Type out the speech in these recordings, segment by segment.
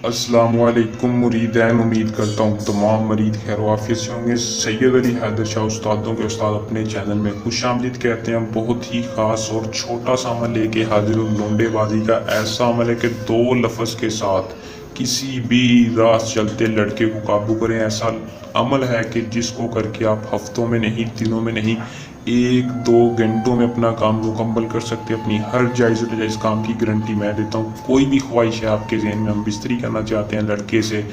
अस्सलाम वालेकुम मुरीदैन, उम्मीद करता हूँ तमाम मरीद खैर आफियत से होंगे। सैयद अली हैदर शाह उस्तादों के उस्ताद अपने चैनल में खुशामदीद कहते हैं। बहुत ही ख़ास और छोटा सा अमल लेके हाजिर हूँ। लोंडेबाजी का ऐसा अमल है कि दो लफ्ज़ के साथ किसी भी राह चलते लड़के को काबू करें। ऐसा अमल है कि जिसको करके आप हफ्तों में नहीं, दिनों में नहीं, 1-2 घंटों में अपना काम मुकम्मल कर सकते हैं। अपनी हर जायज़ नाजायज़ काम की गारंटी मैं देता हूँ। कोई भी ख्वाहिश है आपके जहन में, हम बिस्तरी करना चाहते हैं लड़के से,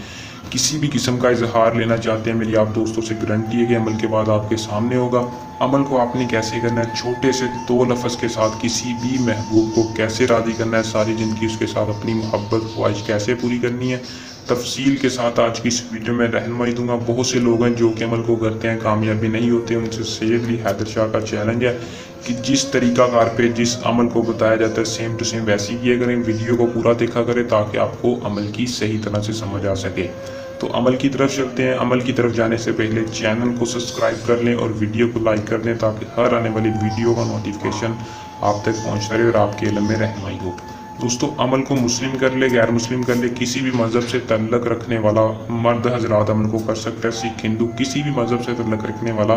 किसी भी किस्म का इजहार लेना चाहते हैं, मेरी आप दोस्तों से गारंटी है कि अमल के बाद आपके सामने होगा। अमल को आपने कैसे करना है, छोटे से दो लफ्ज़ के साथ किसी भी महबूब को कैसे राज़ी करना है, सारी ज़िंदगी उसके साथ अपनी मोहब्बत ख्वाहिश कैसे पूरी करनी है, तफसील के साथ आज की इस वीडियो में रहनुमाई दूंगा। बहुत से लोग हैं जो कि अमल को करते हैं, कामयाबी नहीं होते। उनसे सैयद अली हैदर शाह का चैलेंज है कि जिस तरीक़ाकार पे जिस अमल को बताया जाता है सेम टू सेम वैसे ही किया करें। वीडियो को पूरा देखा करें ताकि आपको अमल की सही तरह से समझ आ सके। तो अमल की तरफ चलते हैं। अमल की तरफ जाने से पहले चैनल को सब्सक्राइब कर लें और वीडियो को लाइक कर दें ताकि हर आने वाली वीडियो का नोटिफिकेशन आप तक पहुँचता रहे और आपके इल्म में रहनुमाई हो। दोस्तों, अमल को मुस्लिम कर ले, गैर मुस्लिम कर ले, किसी भी मज़हब से तल्लक रखने वाला मर्द हजरात अमल को कर सकता है। सिख, हिंदू, किसी भी मज़हब से तल्लक रखने वाला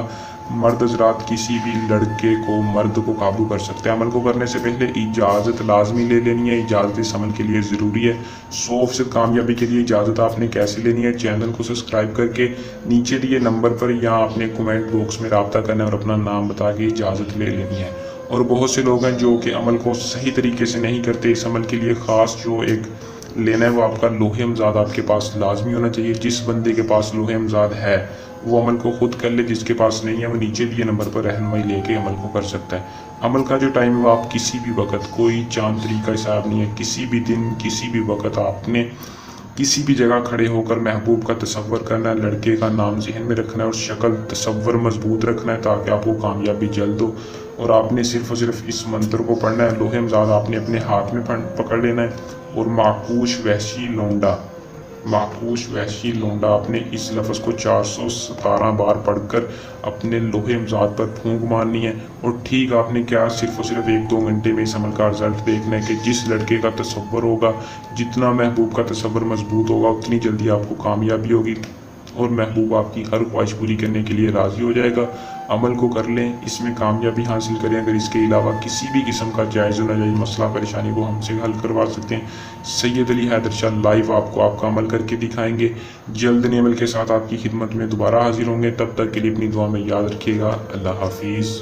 मर्द हजरात किसी भी लड़के को, मर्द को काबू कर सकते हैं। अमल को करने से पहले इजाज़त लाजमी ले लेनी है। इजाज़त इस अमल के लिए ज़रूरी है। 100% कामयाबी के लिए इजाज़त आपने कैसे लेनी है, चैनल को सब्सक्राइब करके नीचे दिए नंबर पर या आपने कमेंट बॉक्स में रब्ता करना है और अपना नाम बता के इजाज़त ले लेनी है। और बहुत से लोग हैं जो कि अमल को सही तरीके से नहीं करते। इस अमल के लिए ख़ास जो एक लेना है वो आपका लोहे अमजाद आपके पास लाजमी होना चाहिए। जिस बंदे के पास लोहे अमजाद है वो अमल को खुद कर ले, जिसके पास नहीं है वो नीचे दिए नंबर पर रहनुमाई लेके अमल को कर सकता है। अमल का जो टाइम है वो आप किसी भी वक्त, कोई चांद तरीक का हिसाब नहीं है, किसी भी दिन किसी भी वक्त आपने किसी भी जगह खड़े होकर महबूब का तसव्वुर करना है, लड़के का नाम जहन में रखना है और शक्ल तसव्वुर मजबूत रखना है ताकि आपको कामयाबी जल्द हो। और आपने सिर्फ और सिर्फ इस मंत्र को पढ़ना है। लोहे अमजाद आपने अपने हाथ में पकड़ लेना है और माकूश वहशी लोंडा आपने इस लफ्ज़ को 417 बार पढ़कर अपने लोहे अमजाद पर फूंक मारनी है। और ठीक आपने क्या, सिर्फ और सिर्फ 1-2 घंटे में इस अमल का रिजल्ट देखना है कि जिस लड़के का तसव्वुर होगा, जितना महबूब का तसव्वुर मजबूत होगा, उतनी जल्दी आपको कामयाबी होगी और महबूब आपकी हर ख्वाहिश पूरी करने के लिए राज़ी हो जाएगा। अमल को कर लें, इसमें कामयाबी हासिल करें। अगर इसके अलावा किसी भी किस्म का जायज़ नाजायज़ मसला परेशानी को हमसे हल करवा सकते हैं। सैयद अली हैदर शाह लाइव आपको आपका अमल करके दिखाएंगे। जल्द नए अमल के साथ आपकी खिदमत में दोबारा हाजिर होंगे। तब तक के लिए अपनी दुआ में याद रखिएगा। अल्लाह हाफिज़।